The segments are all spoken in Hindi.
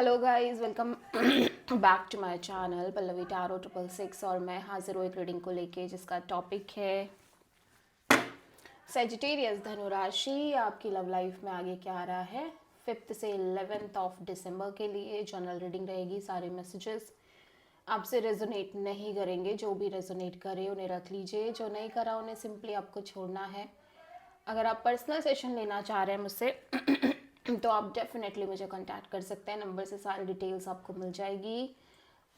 Hello guys, welcome back to my channel Pallavi tarot 666। और मैं हाजिर हूँ एक रीडिंग को लेके जिसका टॉपिक है सेजिटेरियस धनु राशि। आपकी लव लाइफ में आगे क्या आ रहा है 5th से 11th ऑफ दिसंबर के लिए। जनरल रीडिंग रहेगी। सारे मैसेजेस आपसे रेजोनेट नहीं करेंगे। जो भी रेजोनेट करे उन्हें रख लीजिए, जो नहीं करा उन्हें सिंपली आपको छोड़ना है। अगर आप पर्सनल सेशन लेना चाह रहे हैं मुझसे तो आप डेफिनेटली मुझे कांटेक्ट कर सकते हैं। नंबर से सारी डिटेल्स आपको मिल जाएगी।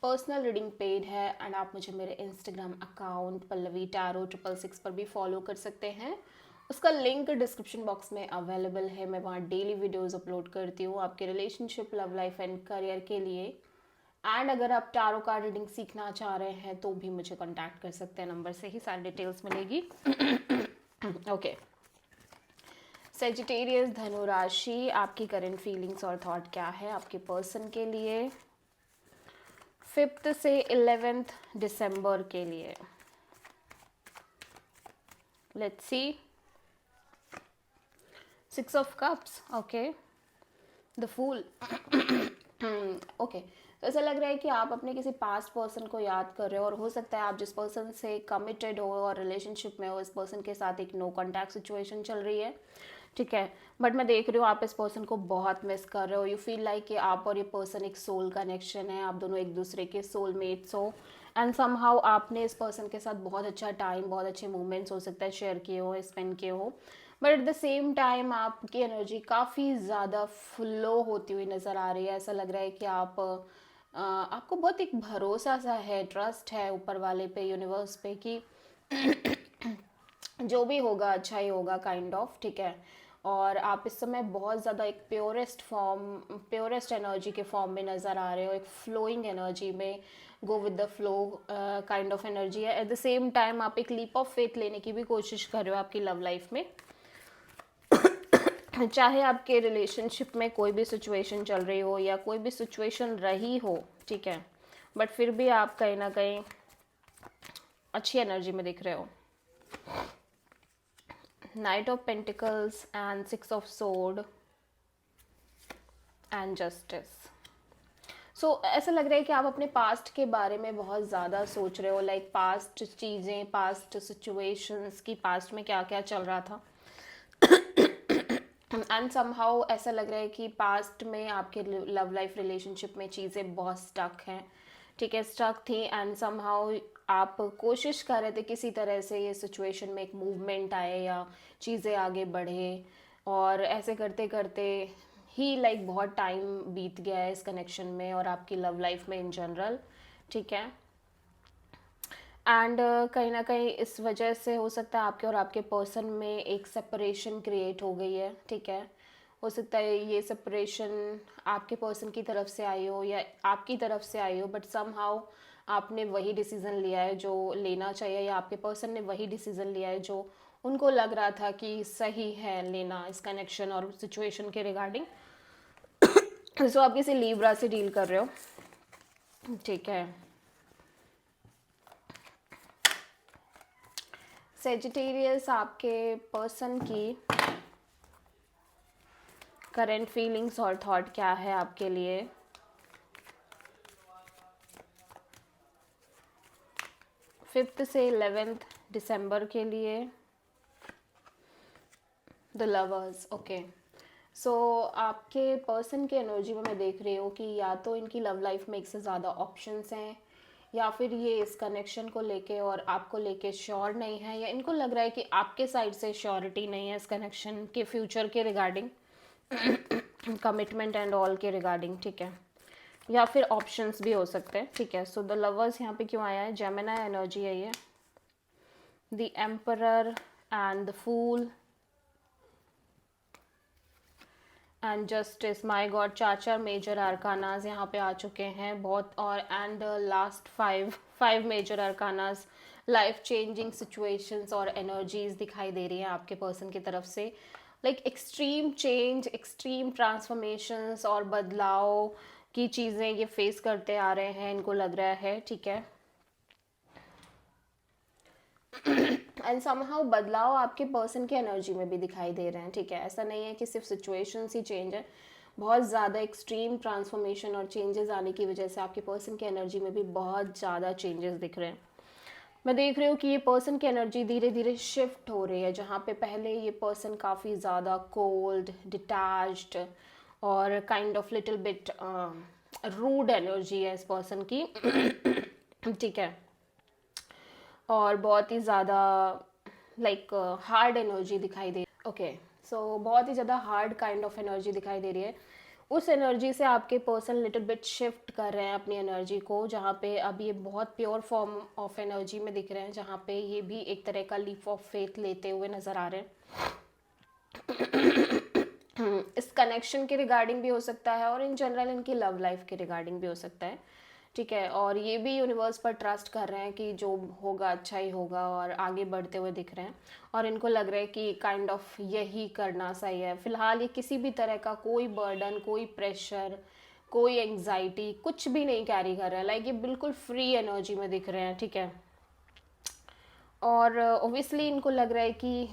पर्सनल रीडिंग पेड है एंड आप मुझे मेरे इंस्टाग्राम अकाउंट पल्लवी टारो 666 पर भी फॉलो कर सकते हैं। उसका लिंक डिस्क्रिप्शन बॉक्स में अवेलेबल है। मैं वहाँ डेली वीडियोस अपलोड करती हूँ आपके relationship, love life and career के लिए। एंड अगर आप टारो कार्ड रीडिंग सीखना चाह रहे हैं तो भी मुझे कांटेक्ट कर सकते हैं। नंबर से ही सारी डिटेल्स मिलेगी। ओके, सेजिटेरियस धनु राशि, आपकी करंट फीलिंग्स और थॉट क्या है आपके पर्सन के लिए 5th से 11th दिसंबर के लिए। Let's see. 6 of cups, okay, the fool. Okay, तो ऐसा लग रहा है कि आप अपने किसी पास्ट पर्सन को याद कर रहे हो और हो सकता है आप जिस पर्सन से कमिटेड हो और रिलेशनशिप में हो, इस पर्सन के साथ एक नो कॉन्टैक्ट सिचुएशन चल रही है, ठीक है। बट मैं देख रही हूँ आप इस पर्सन को बहुत मिस कर रहे हो। यू फील लाइक कि आप और ये पर्सन एक सोल कनेक्शन है, आप दोनों एक दूसरे के सोलमेट्स हो। एंड समहाउ आपने इस पर्सन के साथ बहुत अच्छा टाइम, बहुत अच्छे मोमेंट्स हो सकता है शेयर किए हो, स्पेंड किए हो। But at the same time आपकी एनर्जी काफ़ी ज़्यादा फ्लो होती हुई नज़र आ रही है। ऐसा लग रहा है कि आपको बहुत एक भरोसा सा है, ट्रस्ट है ऊपर वाले पे, यूनिवर्स पे, कि जो भी होगा अच्छा ही होगा, काइंड ऑफ, ठीक है। और आप इस समय बहुत ज़्यादा एक प्योरेस्ट एनर्जी के फॉर्म में नज़र आ रहे हो, एक फ्लोइंग एनर्जी में, go with the flow kind of energy है। एट द सेम टाइम आप एक लीप ऑफ फेथ लेने की भी कोशिश कर रहे हो आपकी लव लाइफ में। चाहे आपके रिलेशनशिप में कोई भी सिचुएशन चल रही हो या कोई भी सिचुएशन रही हो, ठीक है, बट फिर भी आप कहीं ना कहीं अच्छी एनर्जी में दिख रहे हो। Knight of pentacles and 6 of sword and justice. So ऐसा लग रहा है कि आप अपने पास्ट के बारे में बहुत ज़्यादा सोच रहे हो, लाइक पास्ट चीज़ें, पास्ट सिचुएशंस की, पास्ट में क्या क्या चल रहा था। एंड समहाउ ऐसा लग रहा है कि पास्ट में आपके लव लाइफ रिलेशनशिप में चीज़ें बहुत स्टक हैं, ठीक है, स्टक थी। एंड समहाउ आप कोशिश कर रहे थे किसी तरह से ये सिचुएशन में एक मूवमेंट आए या चीज़ें आगे बढ़े। और ऐसे करते करते ही लाइक बहुत टाइम बीत गया है इस कनेक्शन में और आपकी लव लाइफ में इन जनरल, ठीक है। एंड कहीं ना कहीं इस वजह से हो सकता है आपके और आपके पर्सन में एक सेपरेशन क्रिएट हो गई है, ठीक है। हो सकता है ये सेपरेशन आपके पर्सन की तरफ से आई हो या आपकी तरफ से आई हो, बट समहाउ आपने वही डिसीज़न लिया है जो लेना चाहिए, या आपके पर्सन ने वही डिसीज़न लिया है जो उनको लग रहा था कि सही है लेना इस कनेक्शन और सिचुएशन के रिगार्डिंग। सो आप किसी लीब्रा से डील कर रहे हो, ठीक है। सेजिटेरियस, आपके पर्सन की करंट फीलिंग्स और थॉट क्या है आपके लिए 5th से 11th दिसंबर के लिए। The lovers, okay. सो आपके पर्सन के एनर्जी में मैं देख रही हूँ कि या तो इनकी लव लाइफ में एक से ज़्यादा ऑप्शंस हैं, या फिर ये इस कनेक्शन को लेके और आपको लेके श्योर नहीं है, या इनको लग रहा है कि आपके साइड से श्योरिटी नहीं है इस कनेक्शन के फ्यूचर के रिगार्डिंग, कमिटमेंट एंड ऑल के रिगार्डिंग, ठीक है। या फिर ऑप्शंस भी हो सकते हैं, ठीक है। सो द लवर्स यहाँ पे क्यों आया है? जेमिनी एनर्जी है ये, the emperor and the fool and justice. My god, चार मेजर आर्कानाज यहाँ पे आ चुके हैं बहुत। और and last five major arcanas, life changing situations और एनर्जीज दिखाई दे रही हैं आपके पर्सन की तरफ से। Like extreme change, extreme transformations और बदलाव की चीज़ें ये फेस करते आ रहे हैं, इनको लग रहा है, ठीक है। एंड समहाउ बदलाव आपके पर्सन की एनर्जी में भी दिखाई दे रहे हैं, ठीक है। ऐसा नहीं है कि सिर्फ सिचुएशंस ही चेंज है, बहुत ज़्यादा एक्सट्रीम ट्रांसफॉर्मेशन और चेंजेस आने की वजह से आपके पर्सन की एनर्जी में भी बहुत ज़्यादा चेंजेस दिख रहे हैं। मैं देख रही हूँ कि ये पर्सन की एनर्जी धीरे धीरे शिफ्ट हो रही है, जहाँ पे पहले ये पर्सन काफ़ी ज़्यादा कोल्ड, डिटैच्ड और kind of little bit rude energy है इस पर्सन की। ठीक है, और बहुत ही ज़्यादा लाइक हार्ड एनर्जी दिखाई दे। ओके, सो बहुत ही ज़्यादा हार्ड काइंड ऑफ एनर्जी दिखाई दे रही है। उस एनर्जी से आपके पर्सन लिटिल बिट शिफ्ट कर रहे हैं अपनी एनर्जी को, जहाँ पे अब ये बहुत प्योर फॉर्म ऑफ एनर्जी में दिख रहे हैं, जहाँ पे ये भी एक तरह का लीप ऑफ फेथ लेते हुए नज़र आ रहे हैं। इस कनेक्शन के रिगार्डिंग भी हो सकता है और इन जनरल इनकी लव लाइफ के रिगार्डिंग भी हो सकता है। ठीक है, और ये भी यूनिवर्स पर ट्रस्ट कर रहे हैं कि जो होगा अच्छा ही होगा और आगे बढ़ते हुए दिख रहे हैं, और इनको लग रहा है कि काइंड ऑफ यही करना सही है। फिलहाल ये किसी भी तरह का कोई बर्डन, कोई प्रेशर, कोई एंग्जाइटी कुछ भी नहीं कैरी कर रहा है। लाइक ये बिल्कुल फ्री एनर्जी में दिख रहे हैं। ठीक है, और ओबियसली इनको लग रहा है कि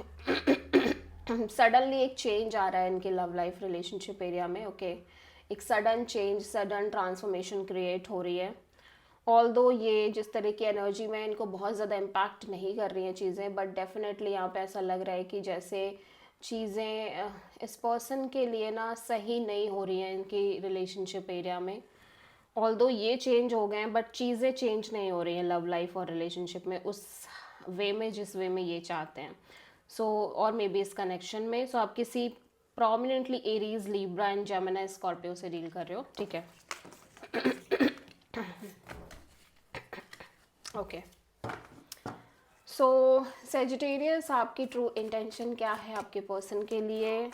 सडनली एक चेंज आ रहा है इनके लव लाइफ रिलेशनशिप एरिया में। ओके, एक sudden change, sudden transformation create हो रही है। ऑल्दो ये जिस तरह की एनर्जी में इनको बहुत ज़्यादा इम्पैक्ट नहीं कर रही हैं चीज़ें, बट डेफिनेटली यहाँ पे ऐसा लग रहा है कि जैसे चीज़ें इस पर्सन के लिए ना सही नहीं हो रही हैं इनकी रिलेशनशिप एरिया में। ऑल्दो ये चेंज हो गए हैं, बट चीज़ें चेंज नहीं हो रही हैं लव लाइफ और रिलेशनशिप में उस वे में जिस वे में ये चाहते हैं। सो और मे बी इस कनेक्शन में आप किसी prominently Aries, Libra and Gemini, Scorpio से डील कर रहे हो। ठीक है, ओके। सो सेजिटेरियस, आपकी ट्रू इंटेंशन क्या है आपके पर्सन के लिए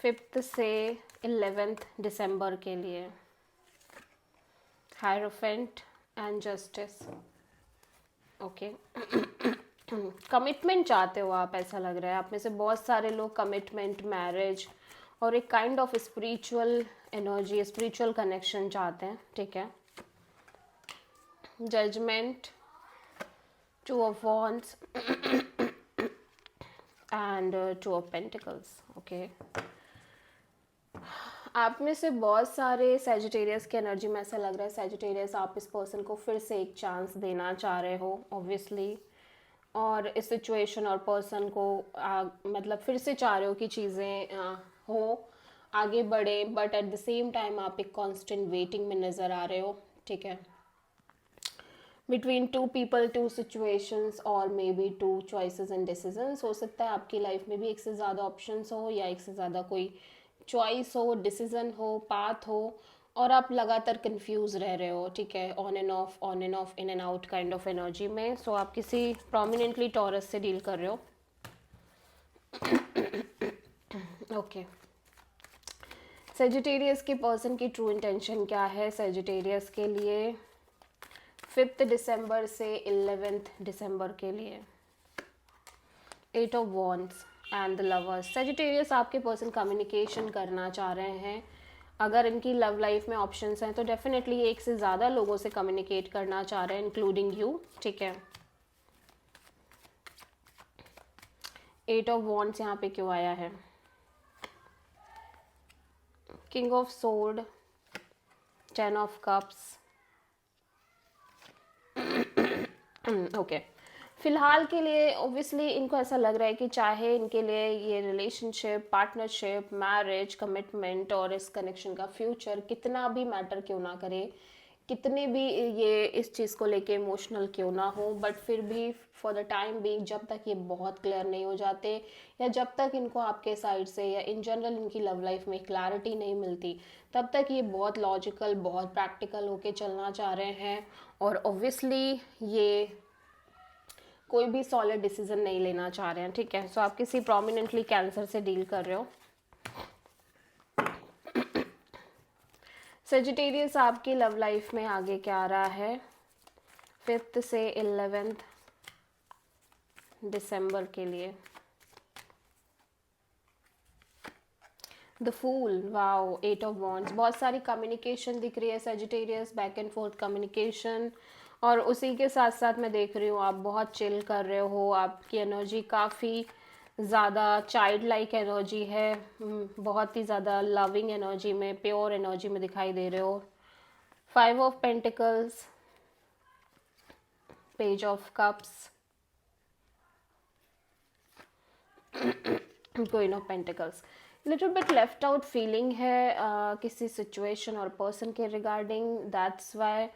5 से 11 दिसंबर के लिए? Hierophant and justice. Okay, commitment चाहते हो आप, ऐसा लग रहा है आप में से बहुत सारे लोग कमिटमेंट, मैरिज और एक kind of spiritual energy, spiritual connection चाहते हैं। ठीक है, judgement, 2 of wands and 2 of pentacles. Okay, आप में से बहुत सारे सेजिटेरियस की एनर्जी में ऐसा लग रहा है सेजिटेरियस आप इस पर्सन को फिर से एक चांस देना चाह रहे हो ऑब्वियसली, और इस सिचुएशन और पर्सन को मतलब फिर से चाह रहे हो कि चीज़ें हो, आगे बढ़े, but at the same time आप एक कांस्टेंट वेटिंग में नज़र आ रहे हो। ठीक है, बिटवीन 2 पीपल, 2 सिचुएशंस और may be 2 choices and decisions. हो सकता है आपकी लाइफ में भी एक से ज़्यादा ऑप्शंस हो या एक से ज़्यादा कोई चॉइस हो, डिसीजन हो, पाथ हो, और आप लगातार कंफ्यूज रह रहे हो। ठीक है, on end of, on end of, in and out kind of energy में। सो आप किसी प्रोमिनेंटली टॉरस से डील कर रहे हो। ओके, सेजिटेरियस के पर्सन की ट्रू इंटेंशन क्या है सेजिटेरियस के लिए 5 दिसंबर से 11 दिसंबर के लिए? 8 of wands and the lovers. Sagittarius आपके पर्सन कम्युनिकेशन करना चाह रहे हैं। अगर इनकी लव लाइफ में ऑप्शंस हैं तो डेफिनेटली एक से ज़्यादा लोगों से कम्युनिकेट करना चाह रहे हैं, इंक्लूडिंग यू। ठीक है, 8 ऑफ वॉन्ड्स यहाँ पे क्यों आया है? King of sword, 10 of cups. Okay, फिलहाल के लिए ऑब्वियसली इनको ऐसा लग रहा है कि चाहे इनके लिए ये रिलेशनशिप, पार्टनरशिप, मैरिज, कमिटमेंट और इस कनेक्शन का फ्यूचर कितना भी मैटर क्यों ना करे, कितने भी ये इस चीज़ को लेके इमोशनल क्यों ना हो, बट फिर भी फॉर द टाइम बीइंग जब तक ये बहुत क्लियर नहीं हो जाते, या जब तक इनको आपके साइड से या इन जनरल इनकी लव लाइफ में क्लैरिटी नहीं मिलती, तब तक ये बहुत लॉजिकल, बहुत प्रैक्टिकल होके चलना चाह रहे हैं। और ऑब्वियसली ये कोई भी सॉलिड डिसीजन नहीं लेना चाह रहे हैं। ठीक है, सो आप किसी प्रोमिनेंटली कैंसर से डील कर रहे हो। सेजिटेरियस आपकी लव लाइफ में आगे क्या आ रहा है 5 से 11 दिसंबर के लिए? The fool, wow, 8 of wands. बहुत सारी कम्युनिकेशन दिख रही है Sagittarius, back and forth communication, और उसी के साथ साथ मैं देख रही हूँ आप बहुत चिल कर रहे हो, आपकी एनर्जी काफ़ी ज़्यादा चाइल्ड लाइक एनर्जी है, बहुत ही ज़्यादा लविंग एनर्जी में, प्योर एनर्जी में दिखाई दे रहे हो। 5 of pentacles, page of cups, queen of pentacles. Little bit left out feeling है किसी सिचुएशन और पर्सन के रिगार्डिंग, दैट्स वाई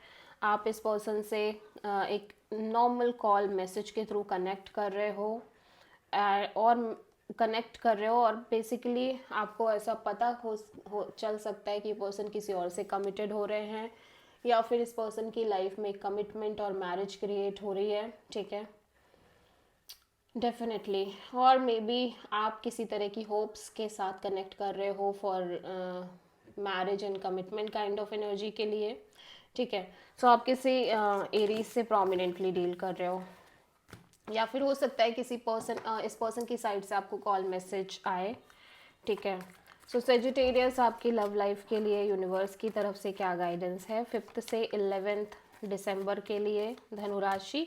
आप इस पर्सन से एक नॉर्मल कॉल मैसेज के थ्रू कनेक्ट कर रहे हो, और बेसिकली आपको ऐसा पता हो चल सकता है कि पर्सन किसी और से कमिटेड हो रहे हैं, या फिर इस पर्सन की लाइफ में कमिटमेंट और मैरिज क्रिएट हो रही है, ठीक है, डेफिनेटली। और मे बी आप किसी तरह की होप्स के साथ कनेक्ट कर रहे हो for marriage and commitment kind of energy के लिए, ठीक है। सो आप किसी एरीज से प्रोमिनेंटली डील कर रहे हो, या फिर हो सकता है किसी इस पर्सन की साइड से आपको कॉल मैसेज आए, ठीक है। सो सेजिटेरियस आपकी लव लाइफ के लिए यूनिवर्स की तरफ से क्या गाइडेंस है 5 से 11 दिसंबर के लिए धनु राशि?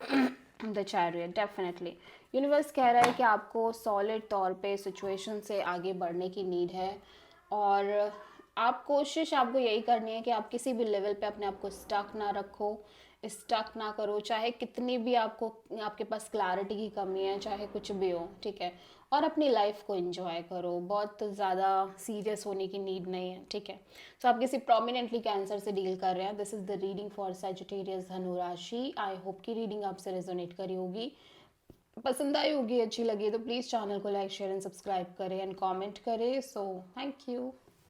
द चैरियट, डेफिनेटली यूनिवर्स कह रहा है कि आपको सॉलिड तौर पे सिचुएशन से आगे बढ़ने की नीड है, और आपको यही करनी है कि आप किसी भी लेवल पे अपने आप को स्टक ना रखो, स्टक ना करो, चाहे कितनी भी आपके पास क्लैरिटी की कमी है, चाहे कुछ भी हो, ठीक है। और अपनी लाइफ को एंजॉय करो, बहुत ज़्यादा सीरियस होने की नीड नहीं है, ठीक है। सो आप किसी प्रोमिनेंटली कैंसर से डील कर रहे हैं। This is the reading for Sagittarius धनु राशि। आई होप की रीडिंग आपसे रेजोनेट करी होगी, पसंद आई होगी, अच्छी लगी तो प्लीज़ चैनल को लाइक शेयर एंड सब्सक्राइब करें एंड कमेंट करें। So thank you.